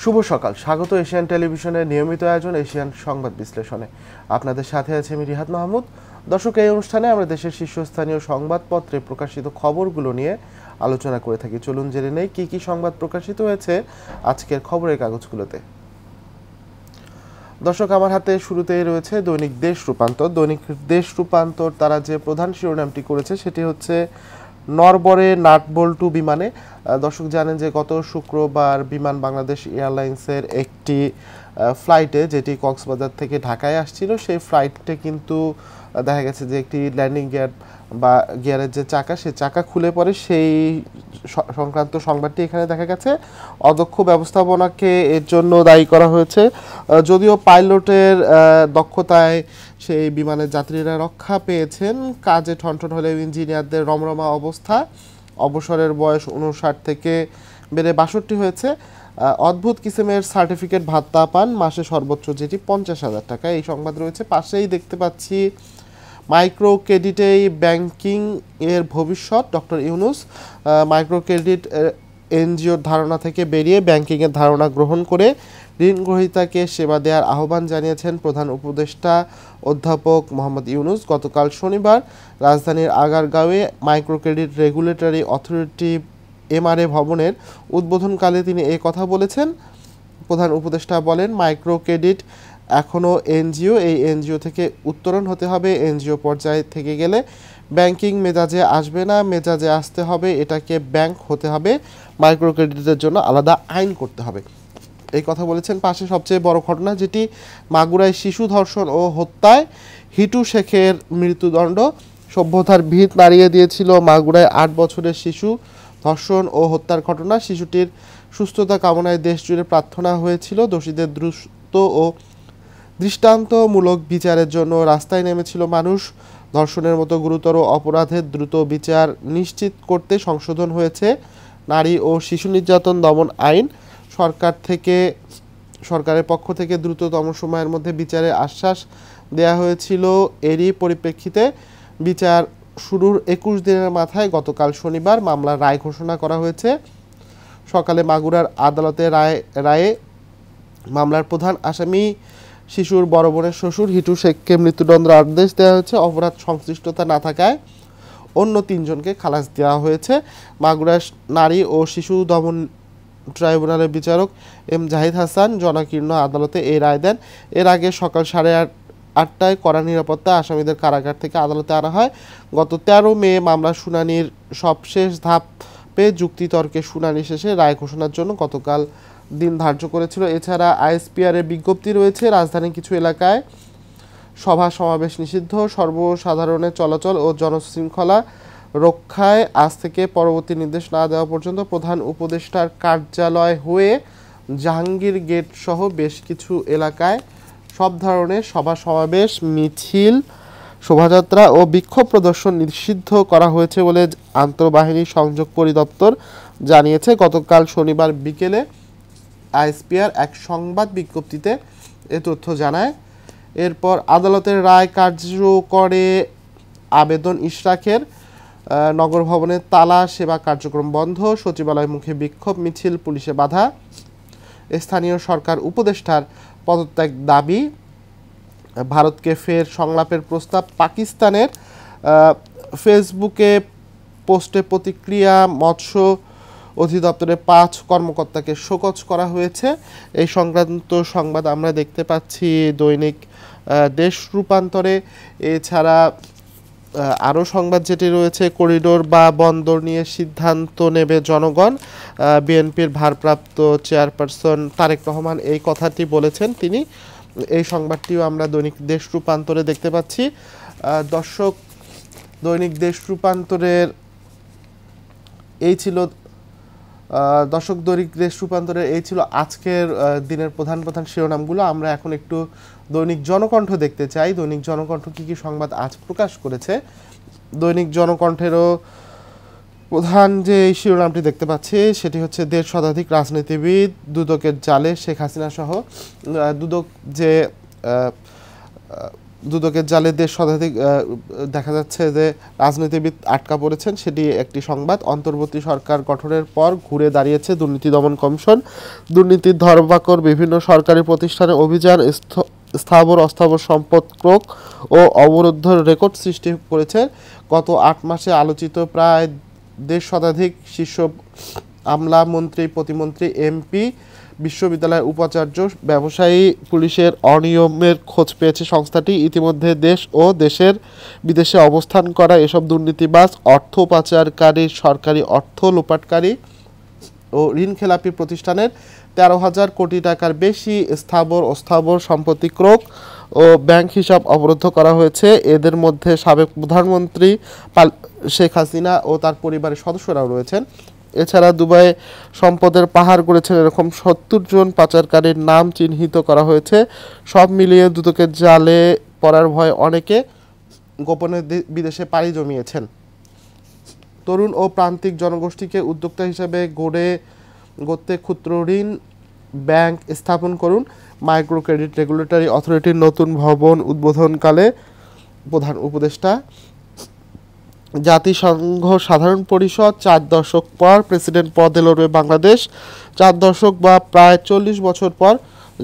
শুভ সকাল, স্বাগত এশিয়ান টেলিভিশনের নিয়মিত আয়োজন এশিয়ান সংবাদ বিশ্লেষণে। আপনাদের সাথে আছে আমি রিহাদ মাহমুদ। দর্শক, এই অনুষ্ঠানে আমরা দেশের শীর্ষস্থানীয় সংবাদপত্রে প্রকাশিত খবরগুলো নিয়ে আলোচনা করে থাকি। চলুন জেনে নেই কি কি সংবাদ প্রকাশিত হয়েছে আজকের খবরের কাগজগুলোতে। দর্শক, আমার হাতে শুরুতেই রয়েছে দৈনিক দেশ রূপান্তর। দৈনিক দেশ রূপান্তর তারা যে প্রধান শিরোনামটি করেছে সেটি হচ্ছে নরবরে নাটবল্টু বিমানে। দর্শক জানেন যে গত শুক্রবার বিমান বাংলাদেশ এয়ারলাইন্সের একটি ফ্লাইটে, যেটি কক্সবাজার থেকে ঢাকায় আসছিল, সেই ফ্লাইটে কিন্তু দেখা গেছে যে একটি ল্যান্ডিং গিয়ার বা গিয়ারের যে চাকা, সেই চাকা খুলে পড়ে। সেই সংক্রান্ত সংবাদটি এখানে দেখা গেছে। অদক্ষ ব্যবস্থাপনাকে এর জন্য দায়ী করা হয়েছে। যদিও পাইলটের দক্ষতায় সেই বিমানের যাত্রীরা রক্ষা পেয়েছেন, কাজে ঠনঠন হলেও ইঞ্জিনিয়ারদের রমরমা অবস্থা। অবসরের বয়স 59 থেকে বেড়ে 62 হয়েছে। অদ্ভুত কিসিমের সার্টিফিকেট ভাতা পান মাসে সর্বোচ্চ, যেটি 50,000 টাকা। এই সংবাদ রয়েছে। পাশেই দেখতে পাচ্ছি মাইক্রো ক্রেডিটেই ব্যাংকিং এর ভবিষ্যৎ, ডক্টর ইউনুস। মাইক্রো ক্রেডিট এনজিওর ধারণা থেকে বেরিয়ে ব্যাংকিংয়ের ধারণা গ্রহণ করে ঋণ গ্রহীতাকে সেবা দেওয়ার আহ্বান জানিয়েছেন প্রধান উপদেষ্টা অধ্যাপক মোহাম্মদ ইউনুস। গতকাল শনিবার রাজধানীর আগারগাঁওয়ে micro credit regulatory authority MRA ভবনের উদ্বোধনকালে তিনি এই কথা বলেছেন। প্রধান উপদেষ্টা বলেন, মাইক্রো ক্রেডিট এখনও এনজিও, এই এনজিও থেকে উত্তরণ হতে হবে। এনজিও পর্যায়ে থেকে গেলে ব্যাংকিং মেজাজে আসবে না, মেজাজে আসতে হবে, এটাকে ব্যাংক হতে হবে। মাইক্রো ক্রেডিটের জন্য আলাদা আইন করতে হবে, এই কথা বলেছেন। পাশে সবচেয়ে বড় ঘটনা, যেটি মাগুরায় শিশু ধর্ষণ ও হত্যায় হিটু শেখের মৃত্যুদণ্ড সভ্যতার ভিত নাড়িয়ে দিয়েছিল। মাগুরায় 8 বছরের শিশু ধর্ষণ ও হত্যার ঘটনা। শিশুটির সুস্থতা কামনায় দেশজুড়ে প্রার্থনা হয়েছিল। দোষীদের দ্রুত ও দৃষ্টান্তমূলক বিচারের জন্য রাস্তায় নেমেছিল মানুষ। ধর্ষণের মতো গুরুতর অপরাধের দ্রুত বিচার নিশ্চিত করতে সংশোধন হয়েছে নারী ও শিশু নির্যাতন দমন আইন। সরকারের পক্ষ থেকে দ্রুততম সময়ের মধ্যে বিচারের আশ্বাস দেয়া হয়েছিল। এরই পরিপ্রেক্ষিতে বিচার শুরুর 21 দিনের মাথায় গতকাল শনিবার মামলার রায় ঘোষণা করা হয়েছে। সকালে মাগুরার আদালতের রায়ে মামলার প্রধান আসামি শিশুর বড় বোনের শ্বশুর হিটু শেখকে মৃত্যুদণ্ডের আদেশ দেওয়া হয়েছে। অপরাধ সংশ্লিষ্টতা না থাকায় অন্য 3 জনকে খালাস দেওয়া হয়েছে। মাগুরা নারী ও শিশু দমন ট্রাইব্যুনালের বিচারক এম জাহিদ হাসান জনাকীর্ণ আদালতে এই রায় দেন। এর আগে সকাল 8:30টায় কড়া নিরাপত্তায় আসামিদের কারাগার থেকে আদালতে আনা হয়। গত 13 মে মামলার শুনানির সবশেষ ধাপে যুক্তিতর্কের শুনানি শেষে রায় ঘোষণার জন্য গতকাল দিন ধার্য করেছিল। এছাড়া আইএসপিআর এর বিজ্ঞপ্তি রয়েছে। রাজধানীর কিছু এলাকায় সভা সমাবেশ নিষিদ্ধ। সর্বসাধারণের চলাচল ও জনশৃঙ্খলা রক্ষায় আজ থেকে পরবর্তী নির্দেশ না দেওয়া পর্যন্ত প্রধান উপদেষ্টার কার্যালয় হয়ে জাহাঙ্গীর গেট সহ বেশ কিছু এলাকায় সব ধরনের সভা সমাবেশ, মিছিল, শোভাযাত্রা ও বিক্ষোভ প্রদর্শন নিষিদ্ধ করা হয়েছে বলে আন্তঃবাহিনী সংযোগ পরিদপ্তর জানিয়েছে। গতকাল শনিবার বিকেলে আইএসপিআর এক সংবাদ বিজ্ঞপ্তিতে এ তথ্য জানায়। এরপর আদালতের রায় কার্যকরে আবেদন ইশরাকের। নগর ভবনের তালা, সেবা কার্যক্রম বন্ধ, সচিবালয় মুখে বিক্ষোভ মিছিল, পুলিশে বাধা। স্থানীয় সরকার উপদেষ্টার পদত্যাগ দাবি। ভারতকে ফের সংলাপের প্রস্তাব। পাকিস্তানের ফেসবুকে পোস্টে প্রতিক্রিয়া। মৎস্য অধিদপ্তরের 5 কর্মকর্তাকে শোকজ করা হয়েছে। এই সংক্রান্ত সংবাদ আমরা দেখতে পাচ্ছি দৈনিক দেশ রূপান্তরে। এছাড়া আরও সংবাদ যেটি রয়েছে, করিডোর বা বন্দর নিয়ে সিদ্ধান্ত নেবে জনগণ। বিএনপির ভারপ্রাপ্ত চেয়ারপারসন তারেক রহমান এই কথাটি বলেছেন তিনি। এই সংবাদটিও আমরা দৈনিক দেশ রূপান্তরে দেখতে পাচ্ছি। দর্শক, দৈনিক দেশ রূপান্তরের এই ছিল আজকের দিনের প্রধান শিরোনামগুলো। আমরা এখন একটু দৈনিক জনকণ্ঠ দেখতে চাই। দৈনিক জনকণ্ঠ কী কী সংবাদ আজ প্রকাশ করেছে। দৈনিক জনকণ্ঠেরও প্রধান যে শিরোনামটি দেখতে পাচ্ছি সেটি হচ্ছে 1.5 শতাধিক রাজনীতিবিদ দুদকের জালে। শেখ হাসিনা সহ দুদক যে দুদকের জালে দেশ শতাধিক দেখা যাচ্ছে যে রাজনীতিবিদ আটকা পড়েছেন, সেটি একটি সংবাদ। অন্তর্বর্তী সরকার গঠনের পর ঘুরে দাঁড়িয়েছে দুর্নীতি দমন কমিশন। দুর্নীতির ধরপাকড়, বিভিন্ন সরকারি প্রতিষ্ঠানে অভিযান, স্থাবর অস্থাবর সম্পদ ক্রোক ও অবরুদ্ধের রেকর্ড সৃষ্টি করেছে। গত 8 মাসে আলোচিত প্রায় 1.5 শতাধিক শীর্ষ আমলা, মন্ত্রী, প্রতিমন্ত্রী, এমপি, বিশ্ববিদ্যালয়ের উপাচার্য, ব্যবসায়ী, পুলিশের অনিয়মের খোঁজ পেয়েছে সংস্থাটি। ইতিমধ্যে দেশ ও দেশের বিদেশে অবস্থান করা এসব দুর্নীতিবাজ, অর্থ পাচারকারী, সরকারি অর্থ লোপাটকারী ও ঋণখেলাপি প্রতিষ্ঠানের 13,000 কোটি টাকার বেশি স্থাবর অস্থাবর সম্পত্তি ক্রোক ও ব্যাংক হিসাব অবরুদ্ধ করা হয়েছে। এদের মধ্যে সাবেক প্রধানমন্ত্রী শেখ হাসিনা ও তার পরিবারের সদস্যরাও রয়েছেন। এছাড়া দুবাইয়ে সম্পদের পাহাড় গড়েছেন এরকম 70 জন পাচারকারীর নাম চিহ্নিত করা হয়েছে। সব মিলিয়ে দুদকের জালে পড়ার ভয়ে অনেকে গোপনে বিদেশে পাড়ি জমিয়েছেন। তরুণ ও প্রান্তিক জনগোষ্ঠীকে উদ্যোক্তা হিসেবে গড়তে ক্ষুদ্র ঋণ ব্যাংক স্থাপন করুন। মাইক্রো ক্রেডিট রেগুলেটরি অথরিটির নতুন ভবন উদ্বোধনকালে প্রধান উপদেষ্টা। জাতিসংঘ সাধারণ পরিষদ, 4 দশক পর প্রেসিডেন্ট পদে লড়বে বাংলাদেশ। 4 দশক বা প্রায় 40 বছর পর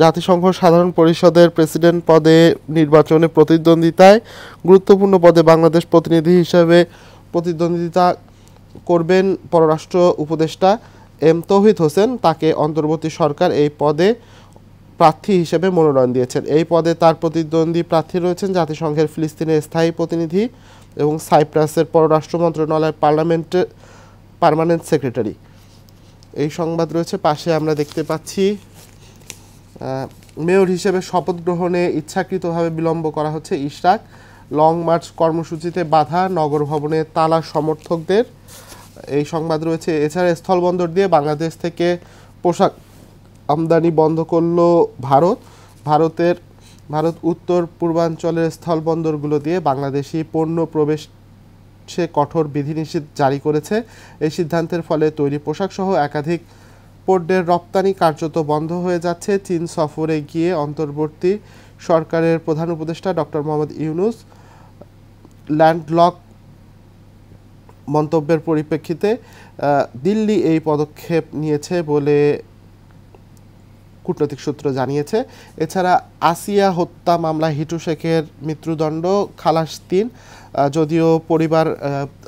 জাতিসংঘ সাধারণ পরিষদের প্রেসিডেন্ট পদে নির্বাচনে প্রতিদ্বন্দ্বিতায় গুরুত্বপূর্ণ পদে বাংলাদেশ প্রতিনিধি হিসেবে প্রতিদ্বন্দ্বিতা করবেন পররাষ্ট্র উপদেষ্টা এম তৌহিদ হোসেন। তাকে অন্তর্বর্তী সরকার এই পদে প্রার্থী হিসেবে মনোনয়ন দিয়েছেন। এই পদে তার প্রতিদ্বন্দ্বী প্রার্থী রয়েছেন জাতিসংঘের ফিলিস্তিনের স্থায়ী প্রতিনিধি এবং সাইপ্রাসের পররাষ্ট্র মন্ত্রণালয়ের পার্মানেন্ট সেক্রেটারি। এই সংবাদ রয়েছে পাশে। আমরা দেখতে পাচ্ছি মেয়র হিসেবে শপথ গ্রহণে ইচ্ছাকৃতভাবে বিলম্ব করা হচ্ছে। ইশরাক লং মার্চ কর্মসূচিতে বাধা, নগর ভবনে তালা সমর্থকদের। এই সংবাদ রয়েছে। এছাড়া স্থলবন্দর দিয়ে বাংলাদেশ থেকে পোশাক আমদানি বন্ধ করল ভারত উত্তর পূর্বাঞ্চলের স্থলবন্দরগুলো দিয়ে বাংলাদেশি পণ্য প্রবেশে কঠোর বিধিনিষেধ জারি করেছে। এই সিদ্ধান্তের ফলে তৈরি পোশাকসহ একাধিক পণ্যের রপ্তানি কার্যত বন্ধ হয়ে যাচ্ছে। চীন সফরে গিয়ে অন্তর্বর্তী সরকারের প্রধান উপদেষ্টা ডক্টর মোহাম্মদ ইউনূস ল্যান্ডলক মন্তব্যের পরিপ্রেক্ষিতে দিল্লি এই পদক্ষেপ নিয়েছে বলে কূটনৈতিক সূত্র জানিয়েছে। এছাড়া আসিয়া হত্যা মামলা হিটু শেখের মৃত্যুদণ্ড খালাস 3। যদিও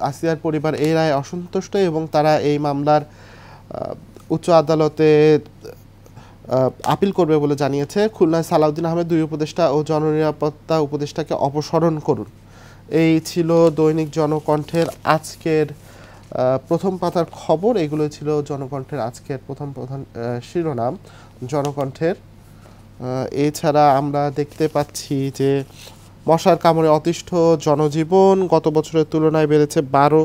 আসিয়ার পরিবার এই রায়ে অসন্তুষ্ট এবং তারা এই মামলার উচ্চ আদালতে আপিল করবে বলে জানিয়েছে। খুলনায় সালাউদ্দিন আহমেদ 2 উপদেষ্টা ও জননিরাপত্তা উপদেষ্টাকে অপসারণ করুন। এই ছিল দৈনিক জনকণ্ঠের আজকের প্রথম পাতার খবর। এগুলো ছিল জনকণ্ঠের আজকের প্রধান শিরোনাম জনকণ্ঠের। এছাড়া আমরা দেখতে পাচ্ছি যে মশার কামড়ে অতিষ্ঠ জনজীবন, গত বছরের তুলনায় বেড়েছে 12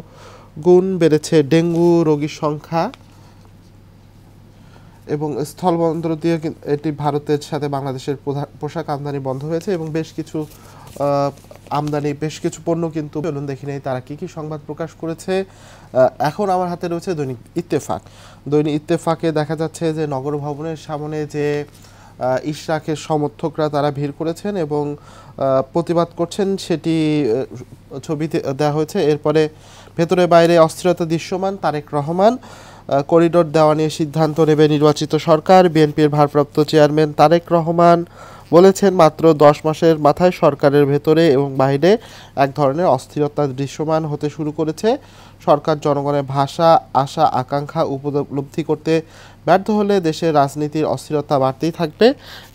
গুণ বেড়েছে ডেঙ্গু রোগীর সংখ্যা। এবং স্থলবন্দর দিয়ে এটি ভারতের সাথে বাংলাদেশের পোশাক আমদানি বন্ধ হয়েছে এবং বেশ কিছু পণ্য কিন্তু চলুন দেখি নেই তারা কি সংবাদ প্রকাশ করেছে। এখন আমার হাতে রয়েছে দৈনিক ইত্তেফাকে দেখা যাচ্ছে যে নগর ভবনের সামনে যে ইশরাকের সমর্থকরা তারা ভিড় করেছেন এবং প্রতিবাদ করছেন, সেটি ছবিতে দেওয়া হয়েছে। এরপরে ভেতরে বাইরে অস্থিরতা দৃশ্যমান। তারেক রহমান করিডোর দেওয়া নিয়ে সিদ্ধান্ত নেবে নির্বাচিত সরকার। বিএনপির ভারপ্রাপ্ত চেয়ারম্যান তারেক রহমান বলেছেন, মাত্র 10 মাসের মাথায় সরকারের ভেতরে এবং বাইরে এক ধরনের অস্থিরতা দৃশ্যমান হতে শুরু করেছে। সরকার জনগণের ভাষা, আশা, আকাঙ্ক্ষা উপলব্ধি করতে ব্যর্থ হলে দেশের রাজনীতির অস্থিরতা বাড়তেই থাকবে,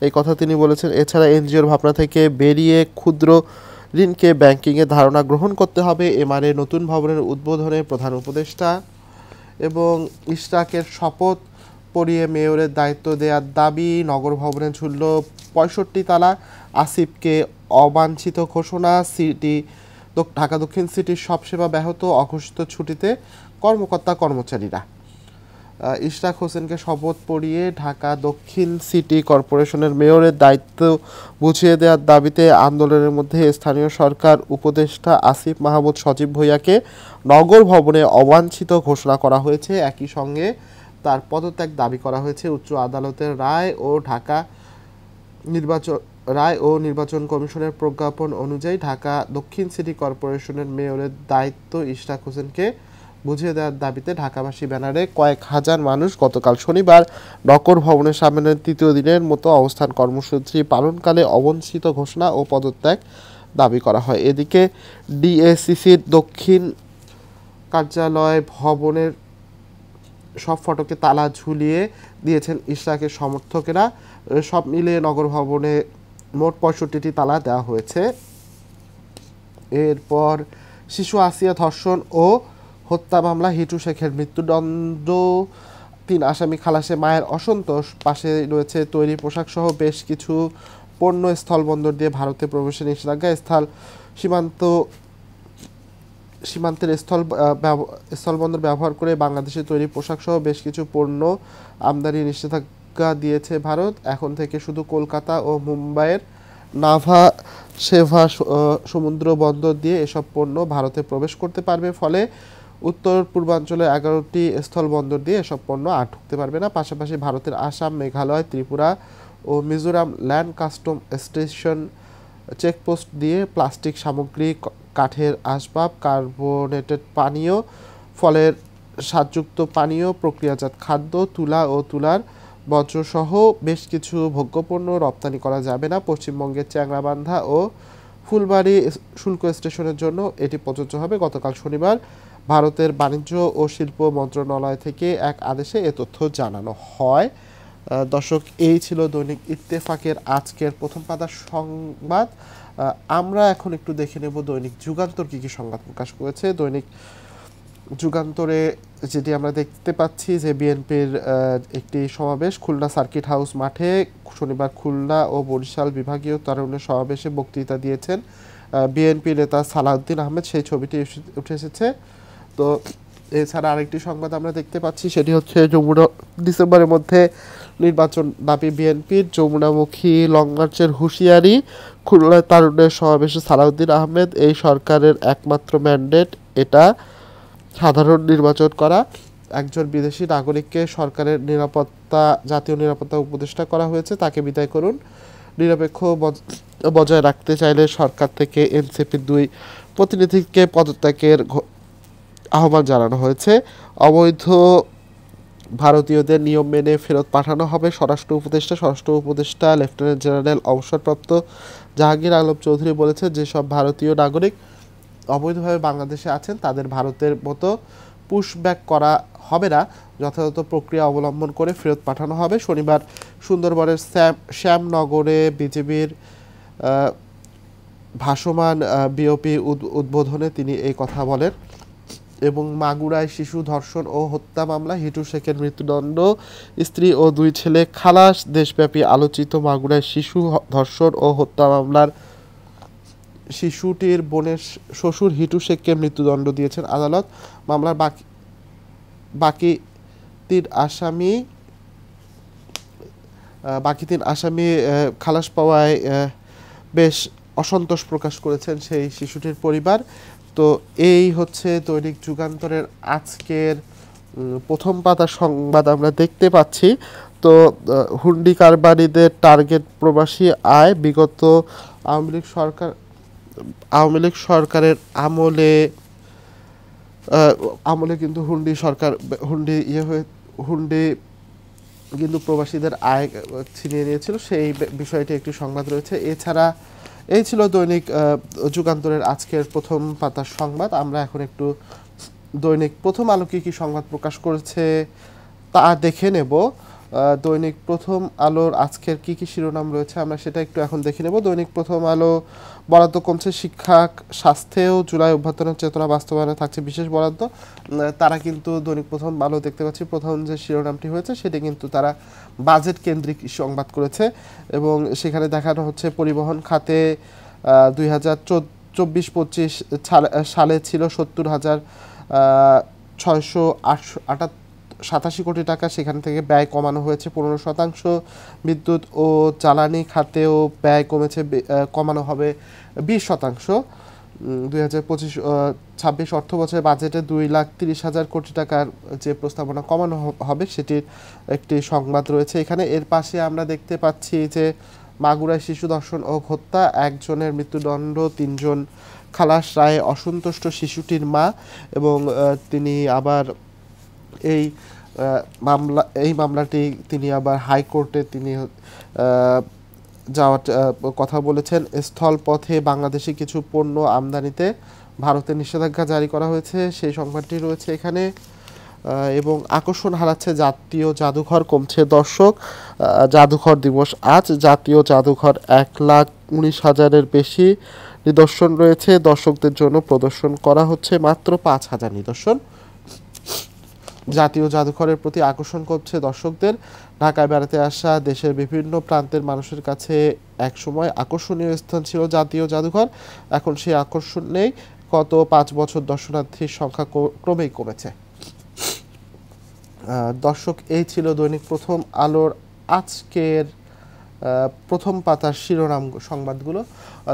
এই কথা তিনি বলেছেন। এছাড়া এনজিওর ভাবনা থেকে বেরিয়ে ক্ষুদ্র ঋণকে ব্যাংকিংয়ের ধারণা গ্রহণ করতে হবে। এমআরএ নতুন ভবনের উদ্বোধনে প্রধান উপদেষ্টা এবং ইশরাকের শপথ পড়িয়ে মেয়রের দায়িত্ব দেওয়ার দাবি। নগর ভবনে ঝুলল 65 তালা। আসিফকে অবাঞ্ছিত ঘোষণা। ঢাকা দক্ষিণ সিটির সব সেবা ব্যাহত, অঘোষিত ছুটিতে কর্মচারীরা। ইশরাক হোসেনকে শপথ পড়িয়ে ঢাকা দক্ষিণ সিটি কর্পোরেশনের মেয়রের দায়িত্ব বুঝিয়ে দেওয়ার দাবিতে আন্দোলনের মধ্যে স্থানীয় সরকার উপদেষ্টা আসিফ মাহমুদ সজীব ভূঁইয়াকে নগর ভবনে অবাঞ্ছিত ঘোষণা করা হয়েছে। একই সঙ্গে তার পদত্যাগ দাবি করা হয়েছে। উচ্চ আদালতের রায় ও ঢাকা রায় ও নির্বাচন কমিশনের প্রজ্ঞাপন অনুযায়ী ঢাকা দক্ষিণ সিটি কর্পোরেশনের মেয়রের দায়িত্ব ইশরাক হোসেনকে বুঝিয়ে দেওয়ার দাবিতে ঢাকাবাসী ব্যানারে কয়েক হাজার মানুষ গতকাল শনিবার নগর ভবনের সামনে তৃতীয় দিনের মতো অবস্থান কর্মসূচি পালনকালে অবঞ্চিত ঘোষণা ও পদত্যাগ দাবি করা হয়। এদিকে ডিএসসিসির দক্ষিণ কার্যালয় ভবনের সব ফটকে তালা ঝুলিয়ে দিয়েছেন ইশরাকের সমর্থকেরা। সব মিলিয়ে নগর ভবনে মোট ৬৫টি তালা দেওয়া হয়েছে। এরপর শিশু আসিয়া ধর্ষণ ও হত্যা মামলা হিটু শেখের মৃত্যুদণ্ড ৩ আসামি খালাসে মায়ের অসন্তোষ। পাশে রয়েছে তৈরি পোশাকসহ বেশ কিছু পণ্য স্থলবন্দর দিয়ে ভারতে প্রবেশের নিষেধাজ্ঞা। সীমান্তের স্থলবন্দর ব্যবহার করে বাংলাদেশে তৈরি পোশাকসহ বেশ কিছু পণ্য আমদানি নিষেধাজ্ঞা দিয়েছে ভারত। এখন থেকে শুধু কলকাতা ও মুম্বাইয়ের নাভা শেভা সমুদ্র বন্দর দিয়ে এসব পণ্য ভারতে প্রবেশ করতে পারবে। ফলে উত্তর পূর্বাঞ্চলের 11টি স্থলবন্দর দিয়ে এসব পণ্য আর ঢুকতে পারবে না। পাশাপাশি ভারতের আসাম, মেঘালয়, ত্রিপুরা ও Mizoram land custom station checkpost দিয়ে প্লাস্টিক সামগ্রী, কাঠের আসবাব, কার্বোনেটেড পানীয়, ফলের স্বাদযুক্ত পানীয়, প্রক্রিয়াজাত খাদ্য, তুলা ও তুলার বর্জ্যসহ বেশ কিছু ভোগ্যপণ্য রপ্তানি করা যাবে না। পশ্চিমবঙ্গের চ্যাংরাবান্ধা ও ফুলবাড়ি শুল্ক স্টেশনের জন্য এটি প্রযোজ্য হবে। গতকাল শনিবার ভারতের বাণিজ্য ও শিল্প মন্ত্রণালয় থেকে এক আদেশে এ তথ্য জানানো হয়। দর্শক, এই ছিল দৈনিক ইত্তেফাকের আজকের প্রথম পাতার সংবাদ। আমরা এখন একটু দেখে নেব দৈনিক যুগান্তর কী কী সংবাদ প্রকাশ করেছে। দৈনিক যুগান্তরে যেটি আমরা দেখতে পাচ্ছি যে বিএনপির একটি সমাবেশ খুলনা সার্কিট হাউস মাঠে শনিবার খুলনা ও বরিশাল বিভাগীয় তারুণ্যের সমাবেশে বক্তৃতা দিয়েছেন বিএনপি নেতা সালাউদ্দিন আহমেদ, সেই ছবিটি উঠে এসেছে। তো এছাড়া আরেকটি সংবাদ আমরা দেখতে পাচ্ছি, সেটি হচ্ছে যমুনা ডিসেম্বরের মধ্যে নির্বাচন দাবি বিএনপির, যমুনামুখী লং মার্চের হুঁশিয়ারি, খুলনায় তারুণ্যের সমাবেশে সালাউদ্দিন আহমেদ, এই সরকারের একমাত্র ম্যান্ডেট এটা সাধারণ নির্বাচন করা। একজন বিদেশি নাগরিককে সরকারের জাতীয় নিরাপত্তা উপদেষ্টা করা হয়েছে, তাকে বিদায় করুন। নিরপেক্ষ বজায় রাখতে চাইলে সরকার থেকে এনসিপির 2 প্রতিনিধিকে পদত্যাগের আহ্বান জানানো হয়েছে। অবৈধ ভারতীয়দের নিয়ম মেনে ফেরত পাঠানো হবে। স্বরাষ্ট্র উপদেষ্টা লেফটেন্যান্ট জেনারেল অবসরপ্রাপ্ত জাহাঙ্গীর আলম চৌধুরী বলেছেন, যেসব ভারতীয় নাগরিক অবৈধভাবে বাংলাদেশে আছেন তাদের ভারতের মতো পুশব্যাক করা হবে না, যথাযথ প্রক্রিয়া অবলম্বন করে ফেরত পাঠানো হবে। শনিবার সুন্দরবনের শ্যামনগরে বিজেপির ভাসমান বিওপি উদ্বোধনে তিনি এই কথা বলেন। এবং মাগুরায় শিশু ধর্ষণ ও হত্যা মামলা হিটু শেখের মৃত্যুদণ্ড, স্ত্রী ও 2 ছেলে খালাস। দেশব্যাপী আলোচিত মাগুরায় শিশু ধর্ষণ ও হত্যা মামলার শিশুটির বোনের শ্বশুর হিটু শেখকে মৃত্যুদণ্ড দিয়েছেন আদালত। মামলার বাকি 3 আসামি খালাস পাওয়ায় বেশ অসন্তোষ প্রকাশ করেছেন সেই শিশুটির পরিবার। তো এই হচ্ছে দৈনিক যুগান্তরের আজকের প্রথম পাতার সংবাদ আমরা দেখতে পাচ্ছি। তো হুন্ডি কারবারিদের টার্গেট প্রবাসী আয়। বিগত আওয়ামী লীগ সরকারের আমলে কিন্তু হুন্ডি কিন্তু প্রবাসীদের আয় ছিনিয়ে নিয়েছিল, সেই বিষয়টি একটি সংবাদ রয়েছে। এছাড়া এই ছিল দৈনিক যুগান্তরের আজকের প্রথম পাতার সংবাদ। আমরা এখন একটু দৈনিক প্রথম আলো কী কী সংবাদ প্রকাশ করেছে তা দেখে নেব। দৈনিক প্রথম আলোর আজকের কী কী শিরোনাম রয়েছে আমরা সেটা একটু এখন দেখে নেব। দৈনিক প্রথম আলো, বরাদ্দ কমছে শিক্ষা স্বাস্থ্যেও, জুলাই অভ্যর্থনার চেতনা বাস্তবায়নে থাকছে বিশেষ বরাদ্দ। তারা কিন্তু দৈনিক প্রথম আলো দেখতে পাচ্ছি প্রথম যে শিরোনামটি হয়েছে সেটি কিন্তু তারা বাজেট কেন্দ্রিক সংবাদ করেছে এবং সেখানে দেখানো হচ্ছে পরিবহন খাতে 2024-25 সালে ছিল 70,687 কোটি টাকা, সেখান থেকে ব্যয় কমানো হয়েছে 15%। বিদ্যুৎ ও জ্বালানি খাতেও ব্যয় কমানো হবে 20%। 2025-26 অর্থ বছরের বাজেটে 2,30,000 কোটি টাকার যে প্রস্তাবনা কমানো হবে সেটির একটি সংবাদ রয়েছে এখানে। এর পাশে আমরা দেখতে পাচ্ছি যে মাগুরায় শিশু ধর্ষণ ও হত্যা, একজনের মৃত্যুদণ্ড, 3 জন খালাস রায়ে অসন্তুষ্ট শিশুটির মা। এবং তিনি আবার এই মামলাটি তিনি আবার হাইকোর্টে তিনি যাওয়ার কথা বলেছেন। স্থলপথে বাংলাদেশি কিছু পণ্য আমদানিতে ভারতের নিষেধাজ্ঞা জারি করা হয়েছে, সেই সংবাদটি রয়েছে এখানে। এবং আকর্ষণ হারাচ্ছে জাতীয় জাদুঘর, কমছে দর্শক। জাদুঘর দিবস আজ। জাতীয় জাদুঘর 1,19,000-এর বেশি নিদর্শন রয়েছে, দর্শকদের জন্য প্রদর্শন করা হচ্ছে মাত্র 5,000 নিদর্শন। জাতীয় জাদুঘরের প্রতি আকর্ষণ করছে দর্শকদের। ঢাকায় বেড়াতে আসা দেশের বিভিন্ন প্রান্তের মানুষের কাছে একসময় আকর্ষণীয় স্থান ছিল জাতীয় জাদুঘর, এখন সেই আকর্ষণ নেই। গত 5 বছর দর্শনার্থীর সংখ্যা ক্রমেই কমেছে। দর্শক, এই ছিল দৈনিক প্রথম আলোর আজকের প্রথম পাতার শিরোনাম সংবাদগুলো।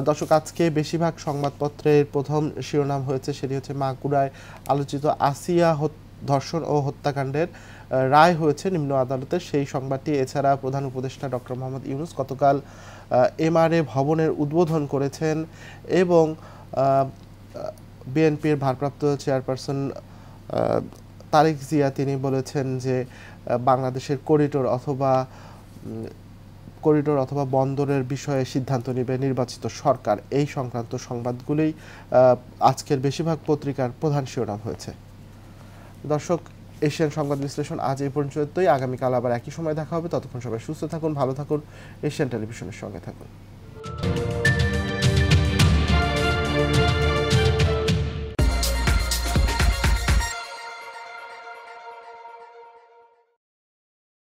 দর্শক, আজকে বেশিরভাগ সংবাদপত্রের প্রথম শিরোনাম হয়েছে, সেটি হচ্ছে মাগুরায় আলোচিত আসিয়া ধর্ষণ ও হত্যাকাণ্ডের রায় হয়েছে নিম্ন আদালতের, সেই সংবাদটি। এছাড়া প্রধান উপদেষ্টা ডক্টর মোহাম্মদ ইউনূস গতকাল এমআরএ ভবনের উদ্বোধন করেছেন এবং বিএনপির ভারপ্রাপ্ত চেয়ারপারসন তারেক জিয়া তিনি বলেছেন যে বাংলাদেশের করিডোর অথবা বন্দরের বিষয়ে সিদ্ধান্ত নেবে নির্বাচিত সরকার। এই সংক্রান্ত সংবাদগুলোই আজকের বেশিরভাগ পত্রিকার প্রধান শিরোনাম হয়েছে। দর্শক, এশিয়ান সংবাদ বিশ্লেষণ আজ এই পর্যন্তই। আগামীকাল আবার একই সময় দেখা হবে। ততক্ষণ সবাই সুস্থ থাকুন, ভালো থাকুন, এশিয়ান টেলিভিশনের সঙ্গে থাকুন।